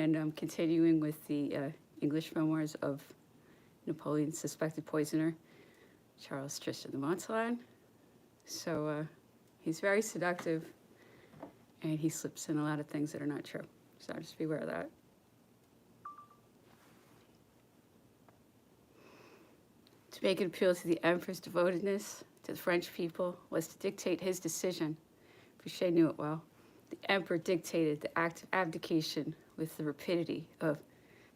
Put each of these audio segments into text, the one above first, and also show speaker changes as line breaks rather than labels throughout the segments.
and continuing with the English memoirs of Napoleon's suspected poisoner, Charles Tristan de Montaigne. So he's very seductive, and he slips in a lot of things that are not true. So just beware of that. To make an appeal to the emperor's devotedness to the French people was to dictate his decision. Fouché knew it well. The emperor dictated the act of abdication with the rapidity of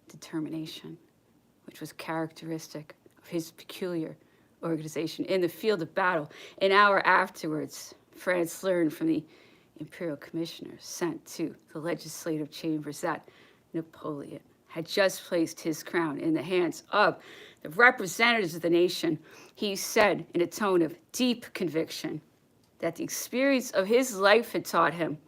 determination, which was characteristic of his peculiar organization in the field of battle. An hour afterwards, France learned from the imperial commissioners sent to the legislative chambers that Napoleon had just placed his crown in the hands of the representatives of the nation. He said in a tone of deep conviction that the experience of his life had taught him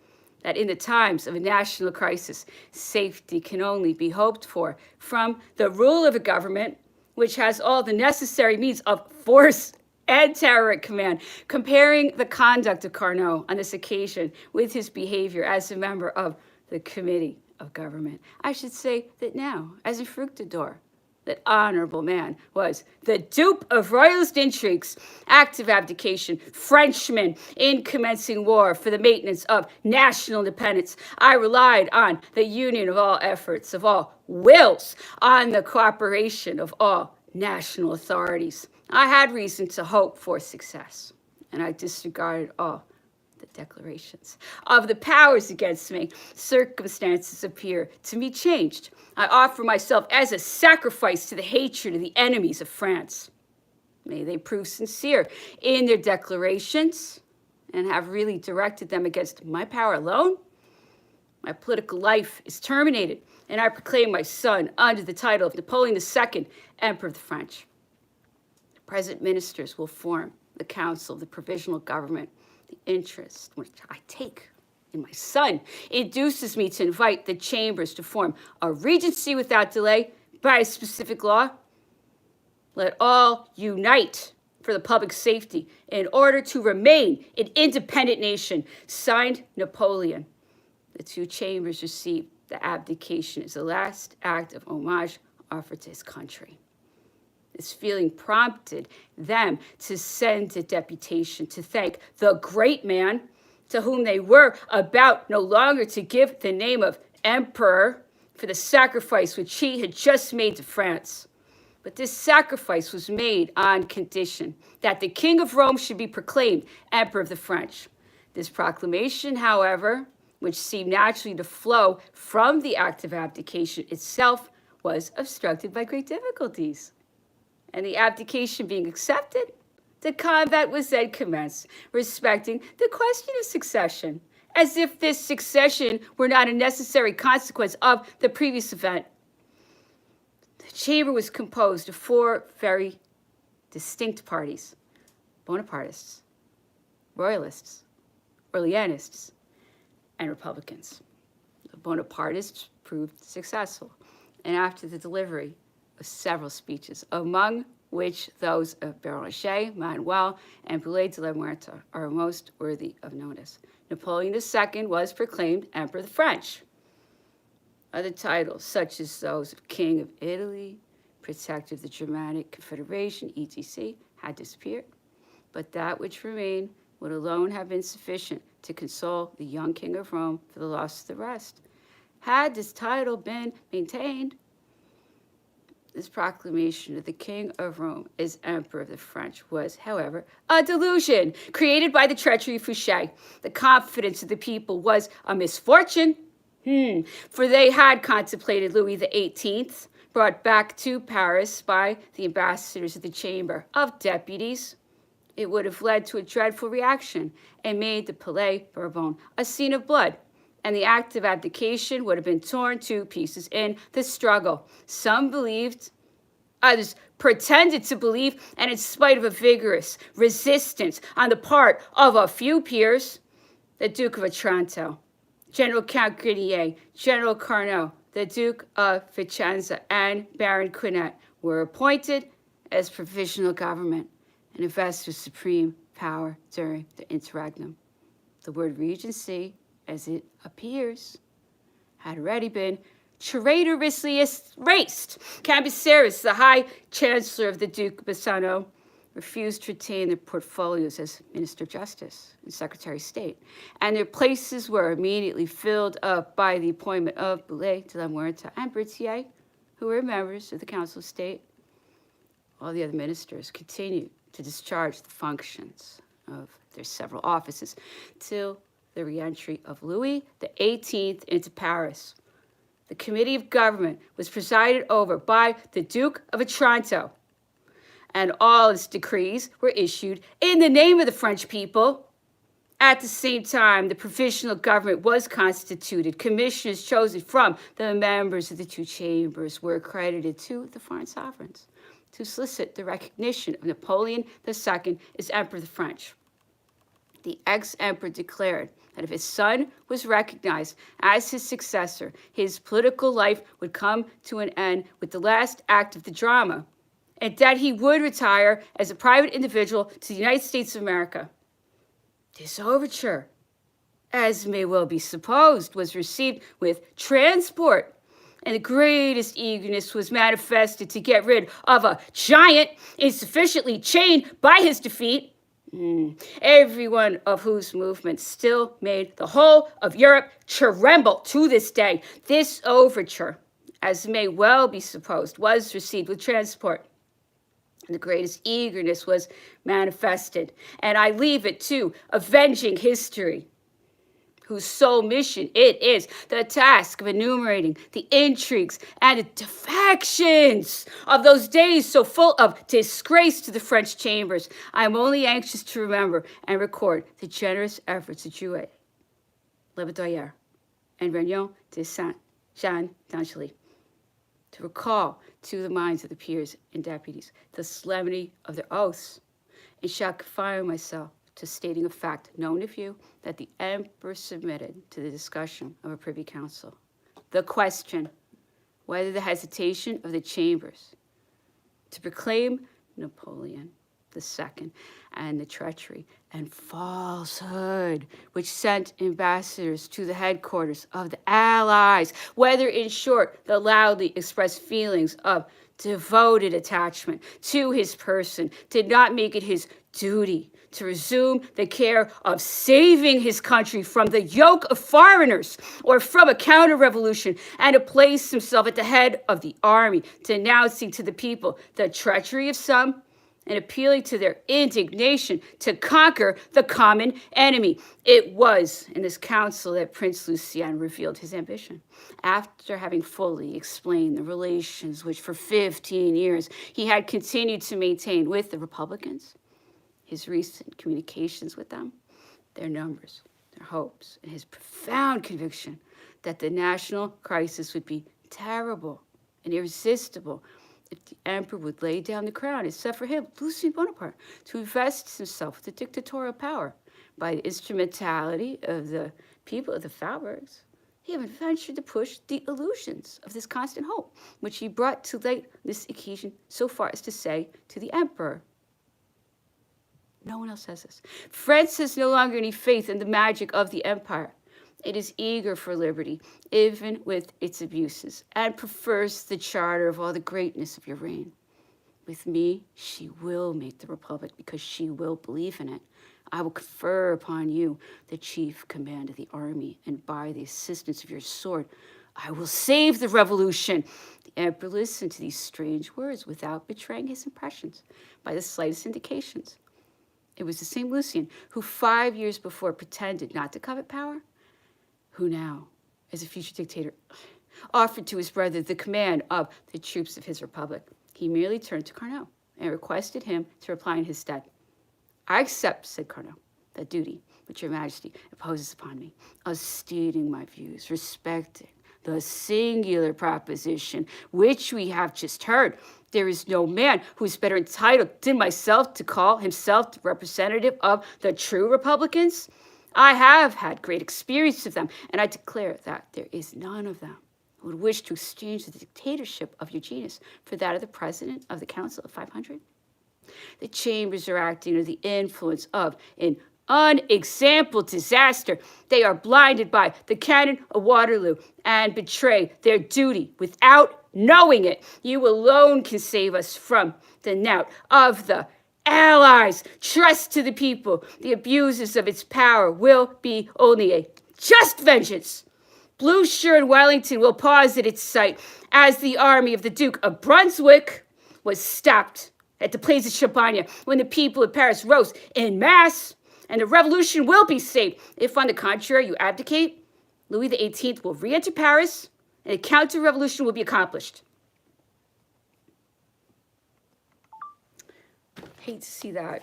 that in the times of a national crisis, safety can only be hoped for from the rule of a government which has all the necessary means of force and terror at command. Comparing the conduct of Carnot on this occasion with his behavior as a member of the Committee of Government, I should say that now, as a fructidor, that honorable man was the dupe of royalist intrigues, active abdication, Frenchman in commencing war for the maintenance of national independence. I relied on the union of all efforts, of all wills, on the cooperation of all national authorities. I had reason to hope for success, and I disregarded all the declarations of the powers against me. Circumstances appear to me changed. I offer myself as a sacrifice to the hatred of the enemies of France. May they prove sincere in their declarations and have really directed them against my power alone. My political life is terminated, and I proclaim my son under the title of Napoleon II, Emperor of the French. The present ministers will form the Council of the Provisional Government. The interest which I take in my son induces me to invite the chambers to form a regency without delay by a specific law. Let all unite for the public safety in order to remain an independent nation. Signed, Napoleon. The two chambers received the abdication as the last act of homage offered to his country. This feeling prompted them to send a deputation to thank the great man to whom they were about no longer to give the name of emperor for the sacrifice which he had just made to France. But this sacrifice was made on condition that the King of Rome should be proclaimed Emperor of the French. This proclamation, however, which seemed naturally to flow from the act of abdication itself, was obstructed by great difficulties. And the abdication being accepted, the combat was then commenced respecting the question of succession, as if this succession were not a necessary consequence of the previous event. The chamber was composed of four very distinct parties: Bonapartists, Royalists, Orleanists, and Republicans. The Bonapartists proved successful, and after the delivery of several speeches, among which those of Béranger, Manuel, and Boulet de la Muerte are most worthy of notice, Napoleon II was proclaimed Emperor of the French. Other titles, such as those of King of Italy, Protector of the Germanic Confederation, etc., had disappeared, but that which remained would alone have been sufficient to console the young King of Rome for the loss of the rest. Had this title been maintained, this proclamation of the King of Rome as Emperor of the French was, however, a delusion created by the treachery of Fouché. The confidence of the people was a misfortune, for they had contemplated Louis XVIII, brought back to Paris by the ambassadors of the Chamber of Deputies. It would have led to a dreadful reaction and made the Palais Bourbon a scene of blood, and the act of abdication would have been torn to pieces in the struggle. Some believed, others pretended to believe, and in spite of a vigorous resistance on the part of a few peers, the Duke of Otranto, General Count Grenier, General Carnot, the Duke of Vicenza, and Baron Quinet were appointed as provisional government and invested with supreme power during the interregnum. The word regency, as it appears, had already been traitorously erased. Cambyses, the High Chancellor of the Duke of Bassano, refused to retain their portfolios as Minister of Justice and Secretary of State, and their places were immediately filled up by the appointment of Boulay de la Muerta and Berthier, who were members of the Council of State. All the other ministers continued to discharge the functions of their several offices till the re-entry of Louis XVIII into Paris. The Committee of Government was presided over by the Duke of Otranto, and all its decrees were issued in the name of the French people. At the same time, the provisional government was constituted. Commissioners chosen from the members of the two chambers were accredited to the foreign sovereigns to solicit the recognition of Napoleon II as Emperor of the French. The ex-emperor declared that if his son was recognized as his successor, his political life would come to an end with the last act of the drama, and that he would retire as a private individual to the United States of America. This overture, as may well be supposed, was received with transport, and the greatest eagerness was manifested to get rid of a giant insufficiently chained by his defeat, every one of whose movements still made the whole of Europe tremble to this day. This overture, as may well be supposed, was received with transport. The greatest eagerness was manifested, and I leave it to avenging history, whose sole mission it is the task of enumerating the intrigues and the defections of those days so full of disgrace to the French chambers. I am only anxious to remember and record the generous efforts of Drouet, Lebedouyer, and Regnault de Saint-Jean d'Angely, to recall to the minds of the peers and deputies the solemnity of their oaths, and shall confine myself to stating a fact known of you that the emperor submitted to the discussion of a privy council the question whether the hesitation of the chambers to proclaim Napoleon II and the treachery and falsehood which sent ambassadors to the headquarters of the Allies, whether in short the loudly expressed feelings of devoted attachment to his person did not make it his duty to resume the care of saving his country from the yoke of foreigners or from a counter-revolution, and to place himself at the head of the army, denouncing to the people the treachery of some and appealing to their indignation to conquer the common enemy. It was in this council that Prince Lucien revealed his ambition. After having fully explained the relations which for 15 years he had continued to maintain with the Republicans, his recent communications with them, their numbers, their hopes, and his profound conviction that the national crisis would be terrible and irresistible if the emperor would lay down the crown, except for him, Lucien Bonaparte, to invest himself with the dictatorial power by the instrumentality of the people of the Faubourgs. He even ventured to push the illusions of this constant hope, which he brought to light this occasion so far as to say to the emperor, no one else says this, France has no longer any faith in the magic of the empire. It is eager for liberty, even with its abuses, and prefers the charter of all the greatness of your reign. With me, she will make the republic because she will believe in it. I will confer upon you the chief command of the army, and by the assistance of your sword, I will save the revolution. The emperor listened to these strange words without betraying his impressions by the slightest indications. It was the same Lucien who 5 years before pretended not to covet power, who now, as a future dictator, offered to his brother the command of the troops of his republic. He merely turned to Carnot and requested him to reply in his stead. I accept, said Carnot, the duty which your majesty imposes upon me of stating my views respecting the singular proposition which we have just heard. There is no man who is better entitled than myself to call himself the representative of the true Republicans. I have had great experience of them, and I declare that there is none of them who would wish to exchange the dictatorship of Eugenius for that of the president of the Council of 500. The chambers are acting under the influence of an Unexampled disaster. They are blinded by the cannon of Waterloo and betray their duty without knowing it. You alone can save us from the knout of the Allies. Trust to the people. The abuses of its power will be only a just vengeance. Blucher and Wellington will pause at its sight as the army of the Duke of Brunswick was stopped at the Place of Champagne when the people of Paris rose en masse, and the revolution will be saved. If, on the contrary, you abdicate, Louis XVIII will re-enter Paris, and a counter-revolution will be accomplished. Hate to see that.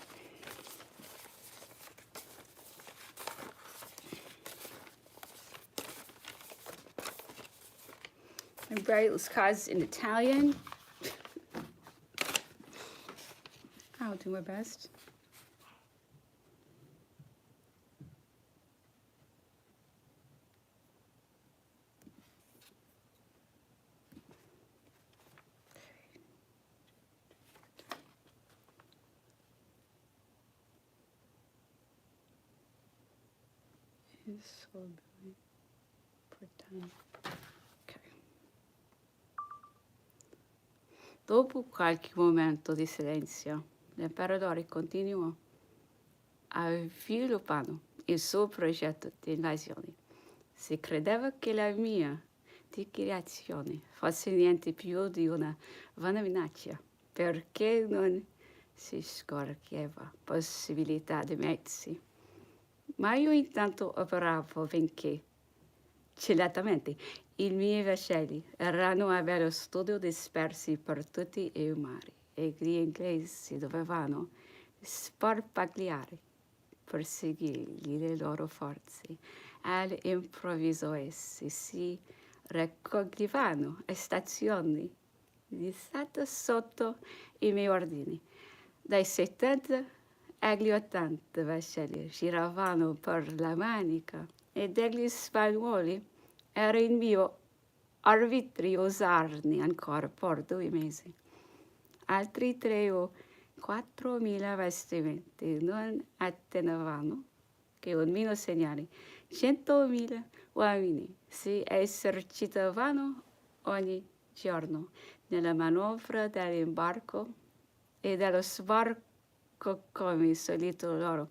I write this cause in Italian. I'll do my best. It's so important. Okay. Dopo qualche momento di silenzio, l'imperatore continuò sviluppando il suo progetto di invasione. Si credeva che la mia dichiarazione fosse niente più di una vana minaccia, perché non si scorgeva possibilità di mezzi. Ma io intanto operavo benché celatamente. I miei vascelli erano a bello studio dispersi per tutti i mari e gli inglesi dovevano sparpagliare per seguirgli le loro forze. All'improvviso essi si raccoglievano a stazioni di stato sotto i miei ordini. Dai 70 agli 80 vascelli giravano per la Manica e degli spagnuoli era in mio arbitrio usarne ancora per 2 mesi. Altri 3 o 4 mila vestimenti non attenevano che un mio segnale. 100.000 uomini si esercitavano ogni giorno nella manovra dell'imbarco e dello sbarco come solito loro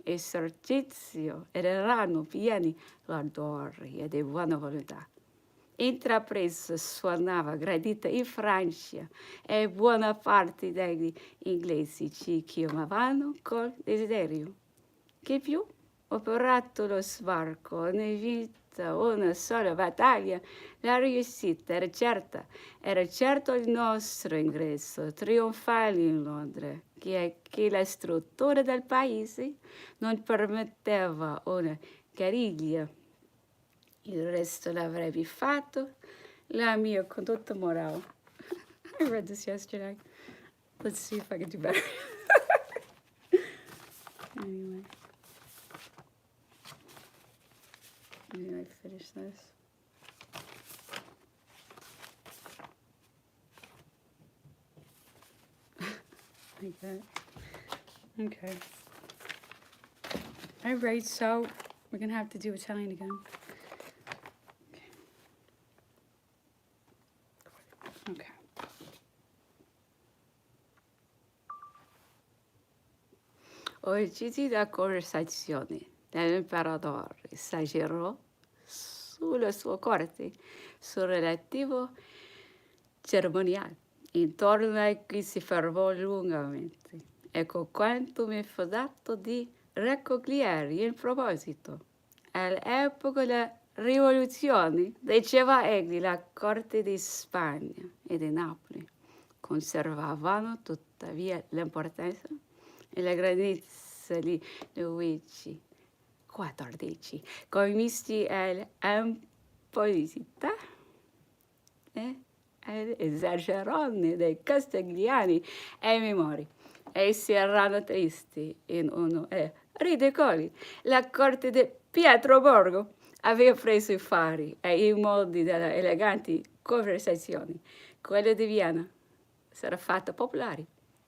esercizio ed erano pieni d'ardore e di buona volontà. Intrapresa suonava gradita in Francia e buona parte degli inglesi ci chiamavano col desiderio. Che più operato lo sbarco, ne vinta una sola battaglia, la riuscita era certa. Era certo il nostro ingresso trionfale in Londra, che la struttura del paese non permetteva una guerriglia. Il resto l'avrebbe fatto la mia condotta morale. I read this yesterday. Let's see if I can do better. Anyway. Maybe I finish this. Like that. Okay. All right, so we're gonna have to do Italian again. Okay. Oggi la conversazione dell'imperatore esagerò sulla sua corte, sul relativo cerimoniale, intorno a cui si fermò lungamente. Ecco quanto mi fu dato di raccogliere in proposito. All'epoca della rivoluzione, diceva egli, la corte di Spagna e di Napoli conservavano tuttavia l'importanza e la grandezza di Luigi XIV, commessi all'impolità e all'esagerone dei castigliani e memori. Essi erano tristi in uno e ridicoli. La corte di Pietroburgo aveva preso i fari e i modi delle eleganti conversazioni. Quella di Vienna s'era fatta popolare.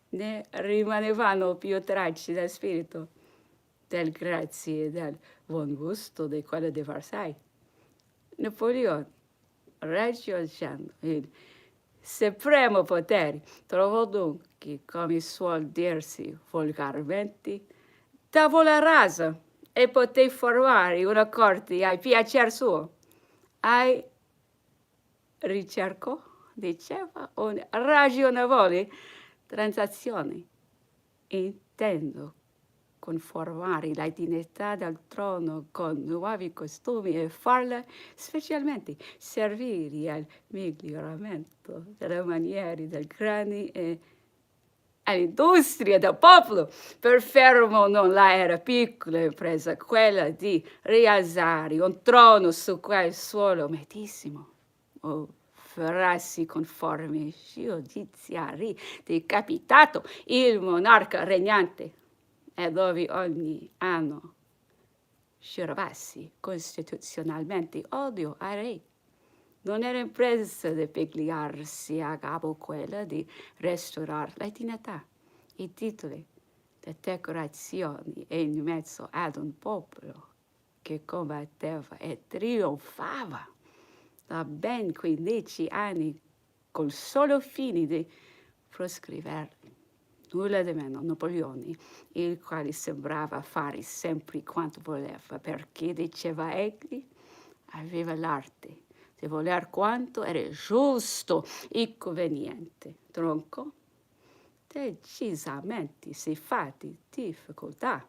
Ne rimanevano più tracce del spirito del grazie e del buon gusto di quello di Versailles. Napoleon, raggiungendo il supremo potere, trovò dunque, come suol dirsi volgarmente, tavola rasa e poté formare una corte a piacer suo. Ai ricercò, diceva, una ragionevole transazione, intendo conformare la dignità del trono con nuovi costumi e farla specialmente servire al miglioramento delle maniere del grani e all'industria del popolo. Per fermo non la era piccola impresa quella di rialzare un trono su quel suolo medesimo. Oh, farsi conforme giudiziari decapitato il monarca regnante, e dove ogni anno giuravasi costituzionalmente odio ai re. Non era impresa di pigliarsi a capo quella di restaurare la dignità, i titoli, le decorazioni in mezzo ad un popolo che combatteva e trionfava da ben 15 anni col solo fine di proscriverli. Nulla di meno Napoleone, il quale sembrava fare sempre quanto voleva, perché, diceva egli, aveva l'arte di voler quanto era giusto e conveniente. Tronco, decisamente siffatti difficoltà.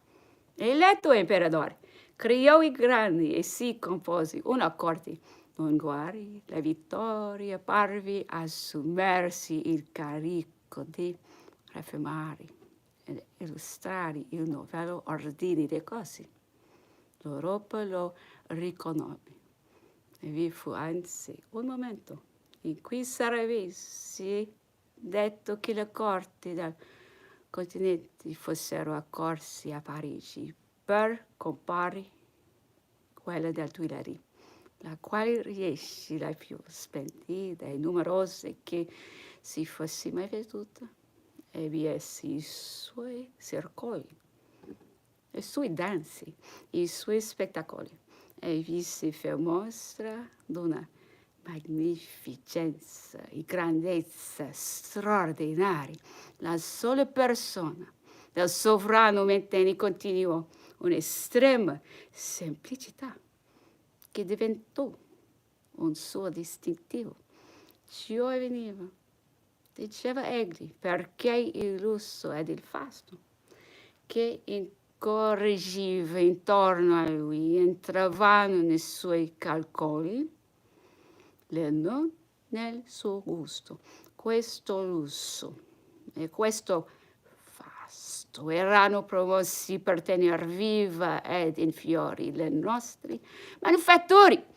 Eletto imperatore, creò i grandi e si compose una corte. Non guari la vittoria parve assumersi il carico di riformare ed illustrare il nuovo ordine delle cose. L'Europa lo riconobbe. E vi fu anzi un momento in cui sarebbe detto che le corti del continente fossero accorsi a Parigi per comparire quella del Tuileries, la quale riesce la più splendida e numerosa che si fosse mai veduta, e vi essi i suoi circoli, le sue danze, i suoi spettacoli, e vi si fa mostra d'una magnificenza e grandezza straordinaria. La sola persona del sovrano mantenne continuò un'estrema semplicità che diventò un suo distintivo. Ciò avveniva, diceva egli, perché il lusso ed il fasto che incorreggiva intorno a lui entravano nei suoi calcoli, non nel suo gusto. Questo lusso e questo fasto erano promossi per tenere viva ed in fiori le nostre manifatture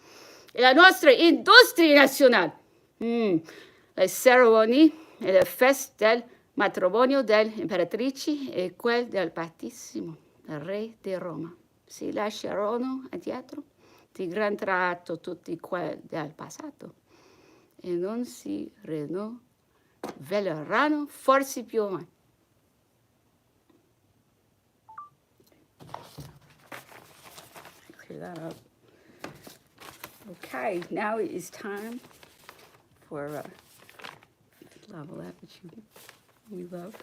e la nostra industria nazionale. Le cerimonie e le feste del matrimonio dell'imperatrice e quel del battesimo del re di Roma si lasciarono addietro di gran tratto tutti quelli del passato e non si rinnoveranno forse più mai. Clear that up. Okay, now it is time for Lavalette, which we love.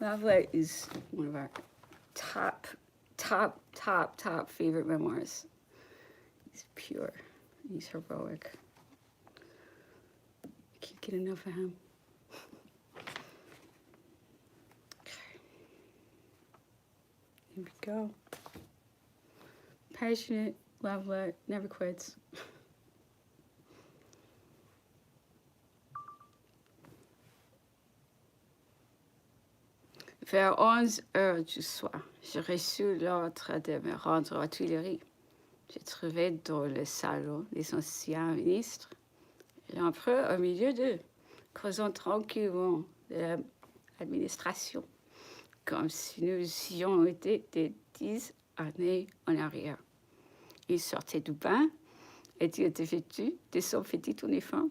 Lavalette is one of our top favorite memoirs. He's pure. He's heroic. Can't get enough of him. Okay. Here we go. Passionate, Lavalette, never quits. Vers 11 heures du soir, j'ai reçu l'ordre de me rendre aux Tuileries. J'ai trouvé dans le salon les anciens ministres et l'empereur au milieu d'eux, causant tranquillement de l'administration, comme si nous y avions été de 10 années en arrière. Il sortait du bain et il était vêtu de son petit uniforme.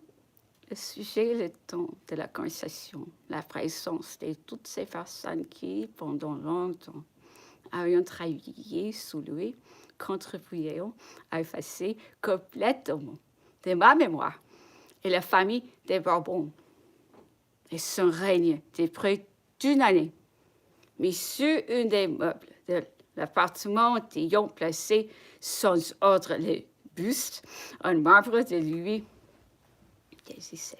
Le sujet, le ton de la conversation, la présence de toutes ces personnes qui, pendant longtemps, ayant travaillé sous lui, contribuant à effacer complètement de ma mémoire et la famille des Bourbons et son règne de près d'une année. Mais sur un des meubles de l'appartement ayant placé sans ordre le buste en marbre de Louis XVI,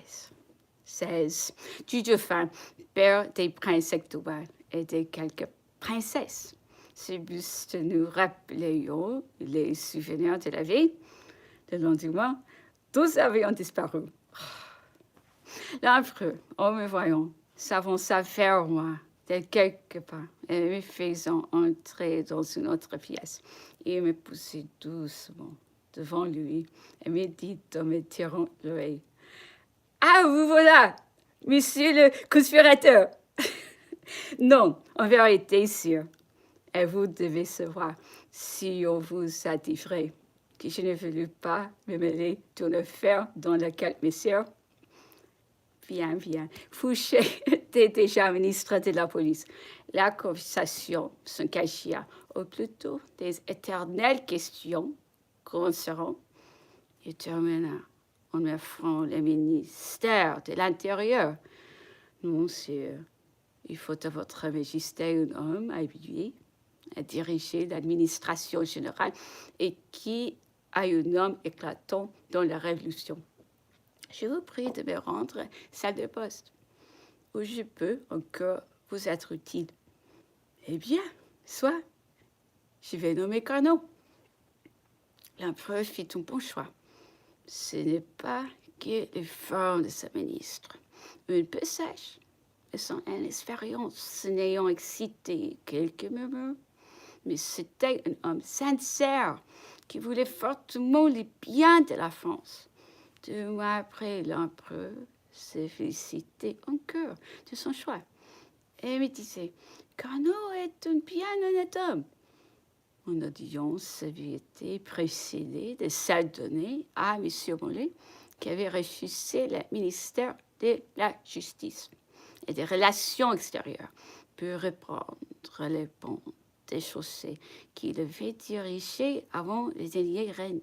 du dauphin, père des princes actuels et de quelques princesses. Ce buste nous rappelions les souvenirs de la vie, le lendemain, tous avions disparu. L'empereur, en me voyant, s'avança vers moi de quelques pas et me faisant entrer dans une autre pièce. Il me poussait doucement devant lui et me dit en me tirant l'oreille: « Ah, vous voilà, monsieur le conspirateur! » Non, en vérité, sire, et vous devez savoir, si on vous a dit vrai, que je ne voulais pas me mêler d'une affaire dans laquelle mes sœurs... Bien. Fouché était déjà ministre de la police. La conversation s'engagea, ou plutôt des éternelles questions commenceront et termina en m'offrant le ministère de l'Intérieur. Non, sire, il faut à votre majesté un homme habitué à diriger l'administration générale et qui a un nom éclatant dans la Révolution. Je vous prie de me rendre salle de poste, où je peux encore vous être utile. Eh bien, soit, je vais nommer Carnot. L'empereur fit un bon choix. Ce n'est pas que les formes de ce ministre, un peu sèche, et son inexpérience n'ayant excité quelques murmures, mais c'était un homme sincère qui voulait fortement le bien de la France. 2 mois après, l'empereur se félicitait encore de son choix et me disait: « Carnot est un bien honnête homme. » Mon audience avait été précédée de celle donnée à M. Mollet, qui avait refusé le ministère de la Justice et des Relations extérieures pour reprendre les ponts des chaussées qu'il avait dirigés avant le dernier règne.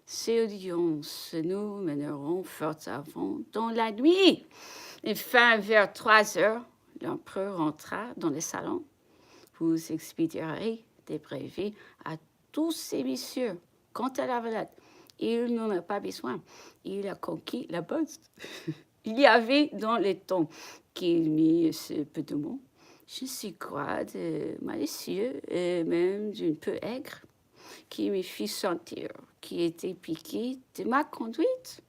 Ces audiences nous mèneront fort avant dans la nuit. Enfin, vers 3 heures, l'empereur entra dans le salon. Vous expédierez des brevets à tous ces messieurs. Quant à la valette, il n'en a pas besoin. Il a conquis la poste. Il y avait dans le ton qu'il mit ce peu de mots, je suis quoi de malicieux et même d'un peu aigre, qui me fit sentir qui était piqué de ma conduite.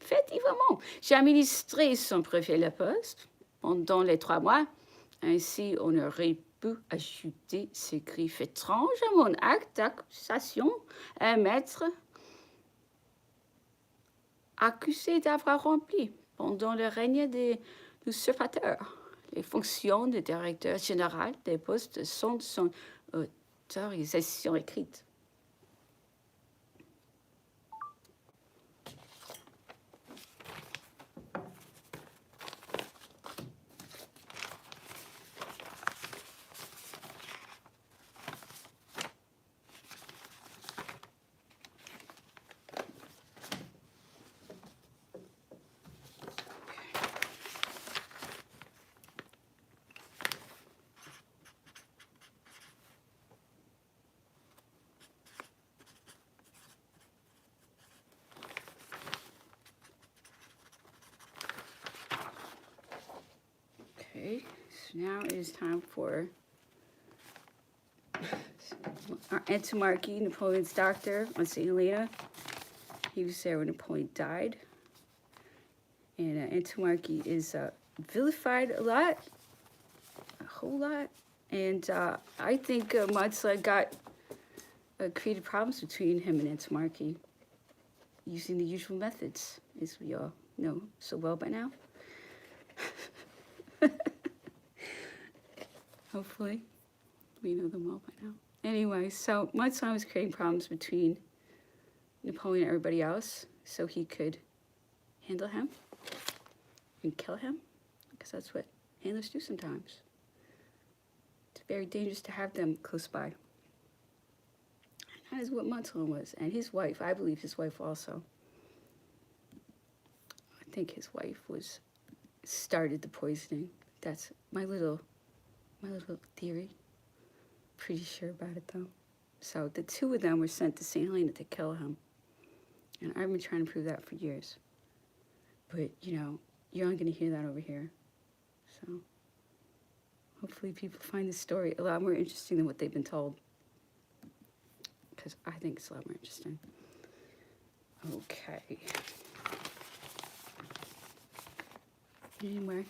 Effectivement, j'ai administré son préfet la poste pendant les 3 mois. Ainsi, on aurait pu ajouter ce griffe étrange à mon acte d'accusation, un maître accusé d'avoir rempli, pendant le règne des usurpateurs, les fonctions de directeur général des postes sans son autorisation écrite. Okay, so now it is time for our entomarchy, Napoleon's doctor on St. Helena. He was there when Napoleon died. And entomarchy is vilified a lot, a whole lot. And I think Matzla got created problems between him and entomarchy using the usual methods, as we all know so well by now. Hopefully, we know them well by now. Anyway, so Matzla was creating problems between Napoleon and everybody else so he could handle him and kill him, because that's what handlers do sometimes, to very dangerous to have them close by. And that is what Montolon was. And his wife, I believe his wife also. I think his wife started the poisoning. That's my little theory. Pretty sure about it though. So the two of them were sent to St. Helena to kill him. And I've been trying to prove that for years. But, you're only going to hear that over here. So hopefully people find the story a lot more interesting than what they've been told. Because I think it's a lot more interesting. Okay. Anyway.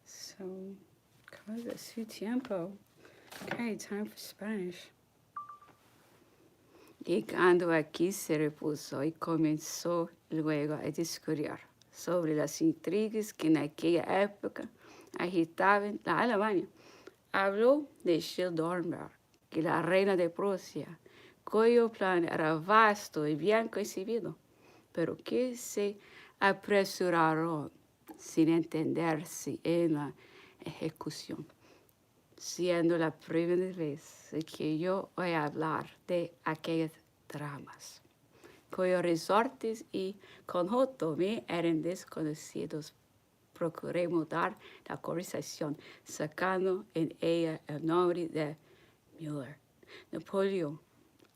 So, cada su tiempo. Okay, time for Spanish. Llegando aquí se repuso y comenzó luego a discutir sobre las intrigas que en aquella época agitaban la Alemania. Habló de Schildornberg, que la reina de Prusia, cuyo plan era vasto y bien concebido, pero que se apresuraron sin entenderse en la ejecución, siendo la primera vez que yo oí hablar de aquellas dramas, cuyos resortes y conjunto me eran desconocidos. Procuré mudar la conversación, sacando en ella el nombre de Müller. Napoleón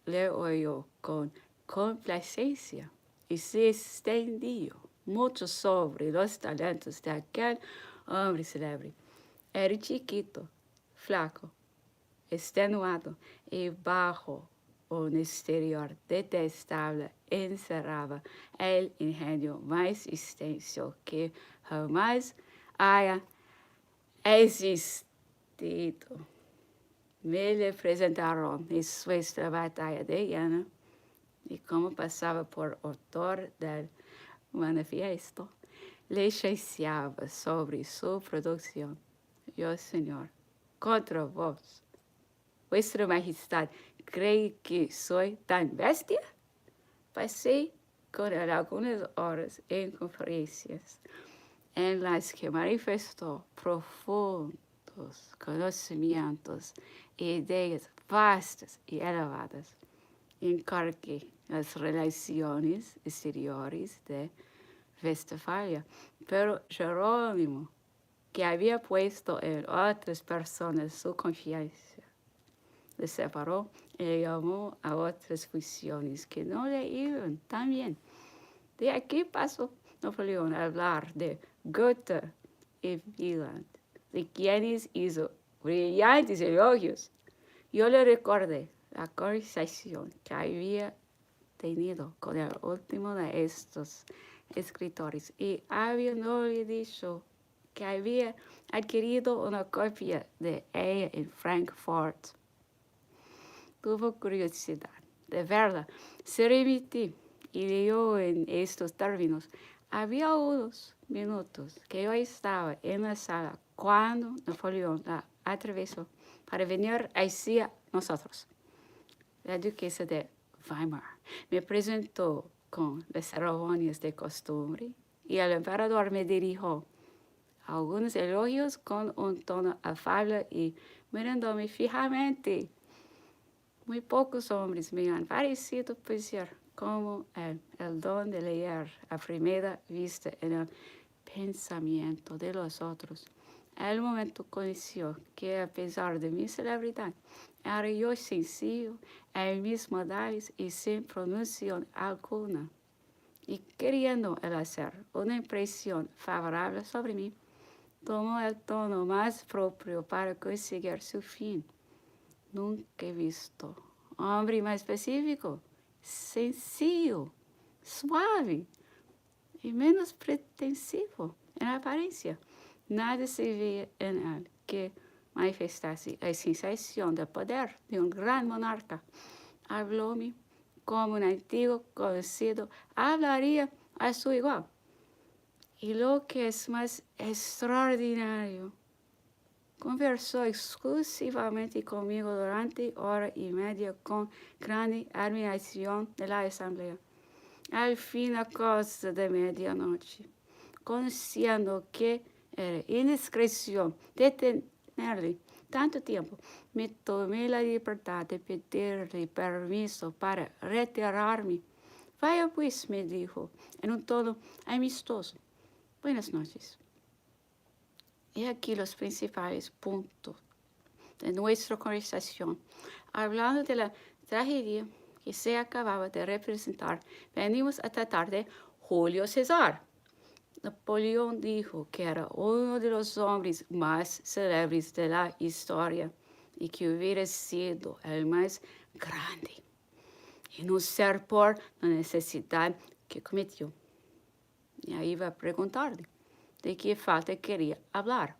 le oyó con complacencia y se extendió mucho sobre los talentos de aquel hombre célebre. Era chiquito, flaco, extenuado y bajo un exterior detestable encerraba el ingenio más extenso que jamás haya existido. Me le presentaron en nuestra batalla de Jena y como pasaba por autor del manifiesto, le chanceaba sobre su producción. Yo, Señor, contra vos, vuestra majestad, ¿cree que soy tan bestia? Pasé con él algunas horas en conferencias en las que manifestó profundos conocimientos e ideas vastas y elevadas. Encargué las relaciones exteriores de Westfalia, pero Jerónimo, que había puesto en otras personas su confianza, le separó y le llamó a otras funciones que no le iban tan bien. De aquí pasó Napoleón a hablar de Goethe y Wieland, de quienes hizo brillantes elogios. Yo le recordé la conversación que había tenido con el último de estos escritores y habiéndole dicho que había adquirido una copia de ella en Frankfurt. Tuvo curiosidad de verla. Se remitió y leyó en estos términos. Había unos minutos que yo estaba en la sala cuando Napoleón la atravesó para venir hacia nosotros. La duquesa de Weimar me presentó con las ceremonias de costumbre y el emperador me dirigió algunos elogios con un tono afable y mirándome fijamente. Muy pocos hombres me han parecido poseer como el don de leer a primera vista en el pensamiento de los otros. Al momento conoció que a pesar de mi celebridad, era yo sencillo en mis modales y sin pronunciación alguna. Y queriendo él hacer una impresión favorable sobre mí, tomó el tono más propio para conseguir su fin. Nunca he visto hombre más específico, sencillo, suave y menos pretensivo en apariencia. Nada se veía en él que manifestase la sensación de poder de un gran monarca. Hablóme como un antiguo conocido hablaría a su igual. Y lo que es más extraordinario, conversó exclusivamente conmigo durante hora y media con grande admiración de la asamblea. Al fin, a causa de medianoche, conociendo que Era indiscreción detenerle tanto tiempo. Me tomé la libertad de pedirle permiso para retirarme. Vaya pues, me dijo, en un tono amistoso. Buenas noches. Y aquí los principales puntos de nuestra conversación. Hablando de la tragedia que se acababa de representar, venimos a tratar de Julio César. Napoleón dijo que era uno de los hombres más célebres de la historia y que hubiera sido el más grande, y no ser por la necesidad que cometió. Y ahí va a preguntarle de qué falta quería hablar.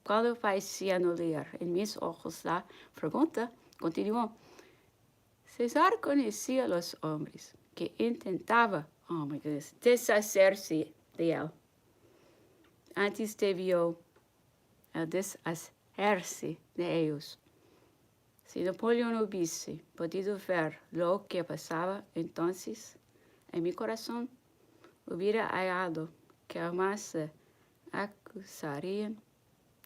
Cuando parecía no leer en mis ojos la pregunta, continuó. César conocía a los hombres que intentaban, oh my goodness, deshacerse de él. Antes debió el deshacerse de ellos. Si Napoleón hubiese podido ver lo que pasaba entonces, en mi corazón hubiera hallado que jamás se acusarían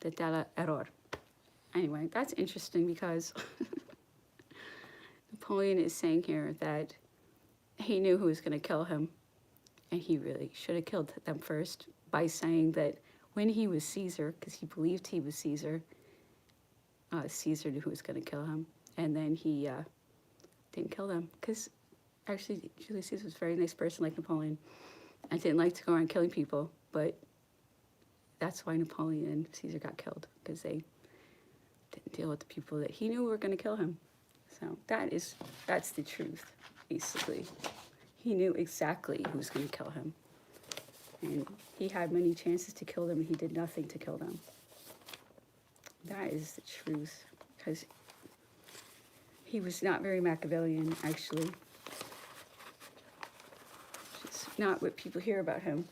de tal error. Anyway, that's interesting because Napoleon is saying here that he knew who was going to kill him, and he really should have killed them first by saying that when he was Caesar, because he believed he was Caesar, Caesar knew who was going to kill him, and then he didn't kill them, because actually Julius Caesar was a very nice person like Napoleon, and didn't like to go around killing people, but that's why Napoleon and Caesar got killed, because they didn't deal with the people that he knew were going to kill him. So that's the truth, basically. He knew exactly who was going to kill him. And he had many chances to kill them, and he did nothing to kill them. That is the truth, because he was not very Machiavellian, actually. It's not what people hear about him.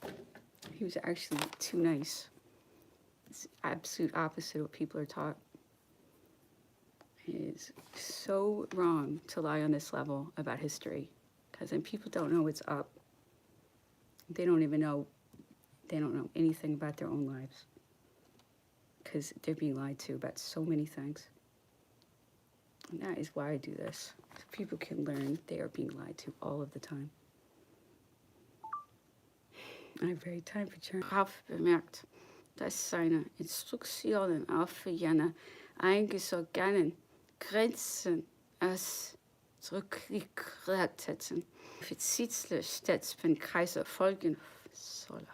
He was actually too nice. It's the absolute opposite of what people are taught. It is so wrong to lie on this level about history, because then people don't know what's up. They don't know anything about their own lives, because they're being lied to about so many things. And that is why I do this, so people can learn they are being lied to all of the time. I have very time for journal. Bemerkt, dass seine Instruktionen auf jene eingeschobenen Grenzen es zurückgelegt hätten. Offizierslich stets beim Kaiser folgen solle.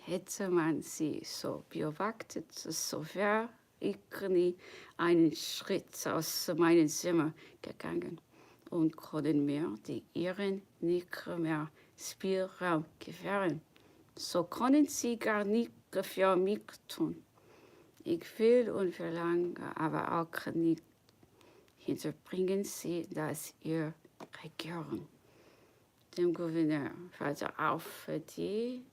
Hätte man sie so beobachtet, so wäre ich nie einen Schritt aus meinem Zimmer gegangen und konnten mir die Iren nicht mehr Spielraum gewähren. So können sie gar nicht für mich tun. Ich will und verlange aber auch nicht hinterbringen sie, dass ihr Regierung dem Gouverneur weiter auf die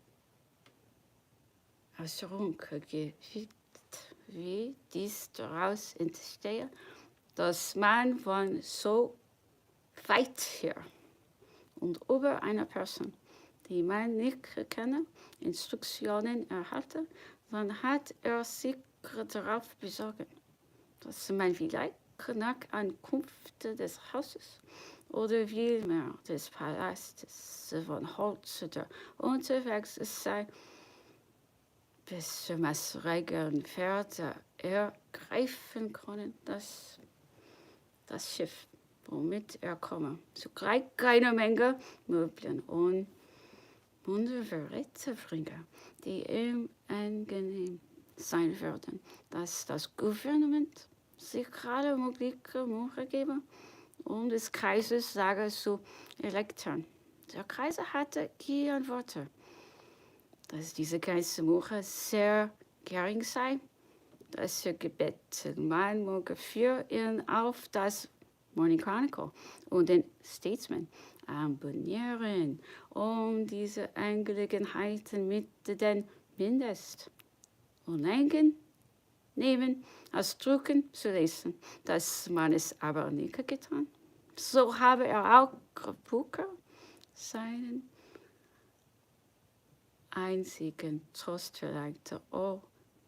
Äußerung gibt, wie dies daraus entsteht, dass man von so weit her und über eine Person, die man nicht kenne, Instruktionen erhalte, dann hat sich darauf besorgt, dass man vielleicht nach Ankunft des Hauses oder vielmehr des Palastes von Holz unterwegs sei, bis Maßregeln Pferde ergreifen können, das Schiff, womit komme, zugleich eine Menge Möbeln und Wundergeräte bringe, die ihm angenehm sein würden, dass das Gouvernement sich alle mögliche Mühe gebe, des Kaisers Sage zu elektrieren. Der Kaiser hatte geantwortet, dass diese ganze Mühe sehr gering sei, dass er gebeten man möge für ihn auf das Morning Chronicle und den Statesman abonnieren, diese Angelegenheiten mit den Mindestuneinnehmen als Drucken zu lesen, dass man es aber nicht getan. So habe er auch Bucher seinen einzigen Trost verlangte,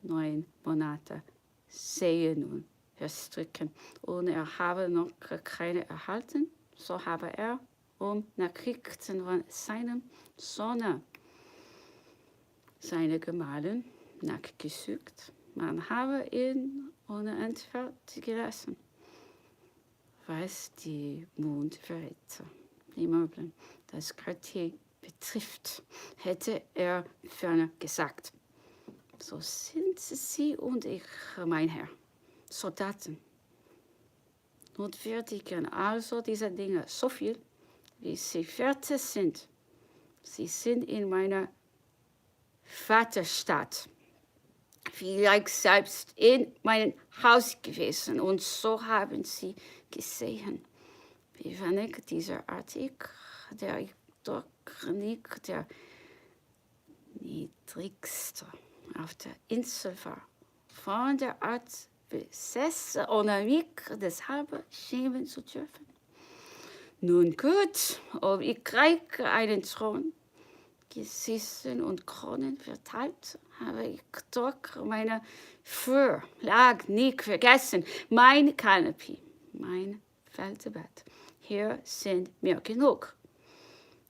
9 Monate Sehe nun verstrichen und habe noch keine erhalten, so habe Nachrichten von seinem Sohn, seine Gemahlin, nachgesucht. Man habe ihn ohne Antwort gelassen, was die Mundwerke, die Möbel, das Quartier betrifft, hätte er ferner gesagt. So sind Sie und ich, mein Herr, Soldaten. Notwendigen also diese Dinge so viel, wie sie fertig sind. Sie sind in meiner Vaterstadt, vielleicht selbst in meinem Haus gewesen, und so haben Sie gesehen, wie wenig dieser Artikel, der ich doch nicht der niedrigste auf der Insel war, von der Art besessen, ohne mich deshalb schämen zu dürfen. Nun gut, ob ich gleich einen Thron gesessen und Kronen verteilt, habe ich doch meine Vorlage nicht vergessen. Mein Kanapee, mein Feldbett, hier sind mir genug.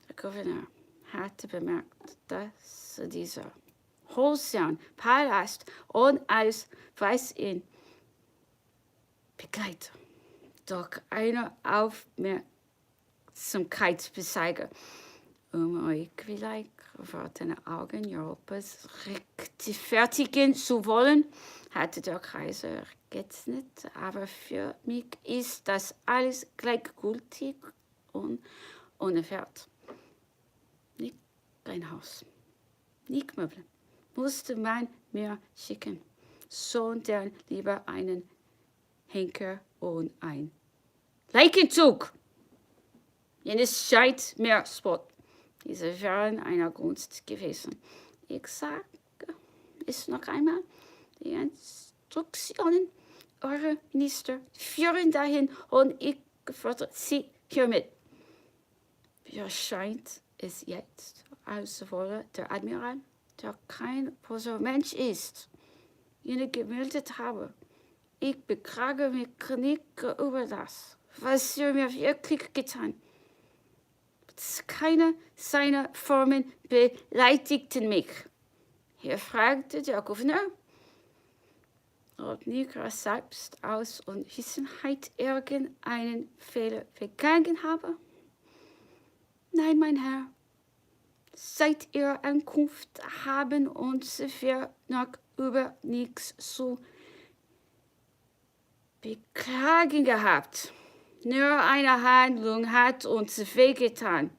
Der Gouverneur hatte bemerkt, dass dieser Holzern Palast und als ihn begleitet, doch eine Aufmerksamkeit bezeige, euch vielleicht vor den Augen Europas rechtfertigen zu wollen, hatte der Kaiser gezeichnet, aber für mich ist das alles gleichgültig und ohne Wert. Nicht ein Haus, nicht Möbel, musste man mir schicken, sondern lieber einen Henker und ein Leichenzug. Jenes scheint mir Sport. Diese wären einer Gunst gewesen. Ich sage es noch einmal, die Instruktionen eurer Minister führen dahin und ich fordere Sie hiermit. Wie erscheint es jetzt, als wolle der Admiral, der kein böser Mensch ist, Ihnen gemeldet habe. Ich beklage mich nicht über das, was Sie mir wirklich getan. Keine seiner Formen beleidigten mich. Hier fragte der Gouverneur, ob Nigra selbst aus Unwissenheit irgendeinen Fehler begangen habe. Nein, mein Herr, seit Ihrer Ankunft haben uns wir noch über nichts zu beklagen gehabt. Nur eine Handlung hat uns wehgetan.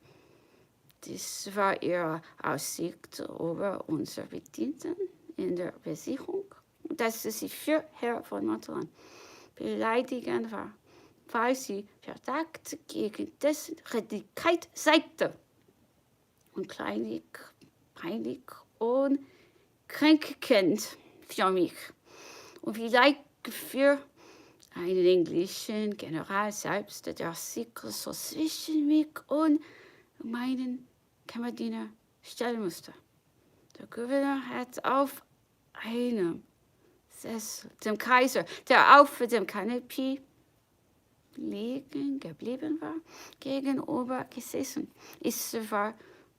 Dies war Ihre Aussicht über unsere Bedienten in der Besicherung, dass sie für Herr von Napoleon beleidigend war, weil sie Verdacht gegen dessen Redlichkeit zeigte und kleinlich, peinlich und kränkend für mich und vielleicht für einen englischen General selbst, der sich so zwischen mich und meinen Kammerdiener stellen musste. Der Gouverneur hat auf einem Sessel dem Kaiser, der auf dem Kanapee liegen geblieben war, gegenüber gesessen. Es war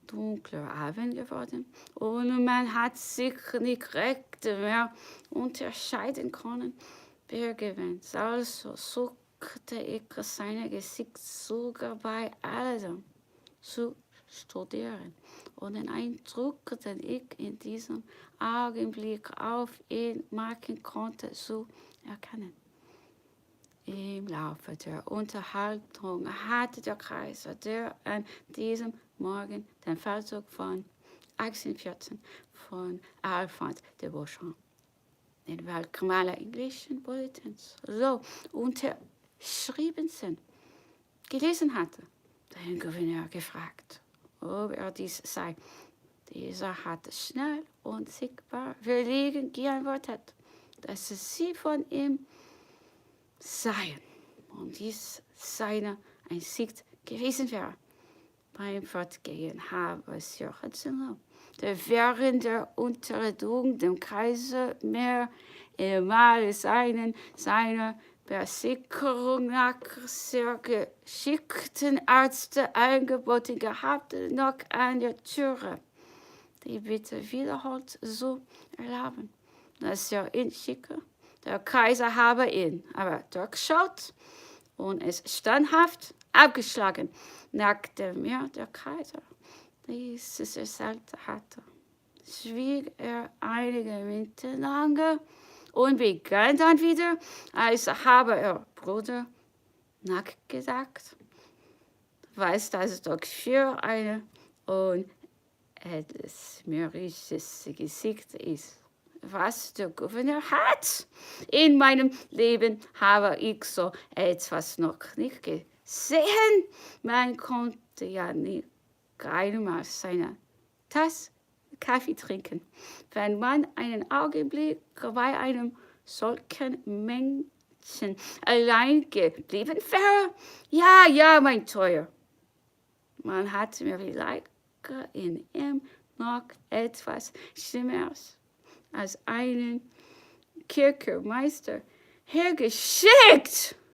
dunkler Abend geworden und man hat sich nicht recht mehr unterscheiden können, wer gewinnt. Also suchte ich seine Gesichtszüge bei alledem zu studieren und den Eindruck, den ich in diesem Augenblick auf ihn machen konnte, zu erkennen. Im Laufe der Unterhaltung hatte der Kaiser, der an diesem Morgen den Feldzug von 1814 von Alphonse de Beauchamp, in welchem alle englischen Bulletins so unterschrieben sind, gelesen hatte, den Gouverneur gefragt, ob er dies sei. Dieser hatte schnell und sichtbar verlegen geantwortet, dass sie von ihm seien und dies seine Einsicht gewesen wäre. Beim Fortgehen habe Sir Hudson der während der Unterredung dem Kaiser mehrmals seiner Versicherung nach sehr geschickten Ärzte angeboten gehabt, noch an der Türe. Die Bitte wiederholt so erlauben, dass er ihn schicke. Der Kaiser habe ihn aber durchschaut und es standhaft abgeschlagen, nachdem er der Kaiser dieses erzählt hatte. Schwieg er einige Minuten lange und begann dann wieder, als habe er Bruder nachgedacht. Was das doch für eine unedles, mürrisches Gesicht ist, was der Gouverneur hat. In meinem Leben habe ich so etwas noch nicht gesehen. Man konnte ja nie einmal seine Tasse Kaffee trinken, wenn man einen Augenblick bei einem solchen Menschen allein geblieben wäre. Ja, ja, mein Teuer. Man hat mir vielleicht in ihm noch etwas Schlimmeres als einen Kerkermeister hergeschickt.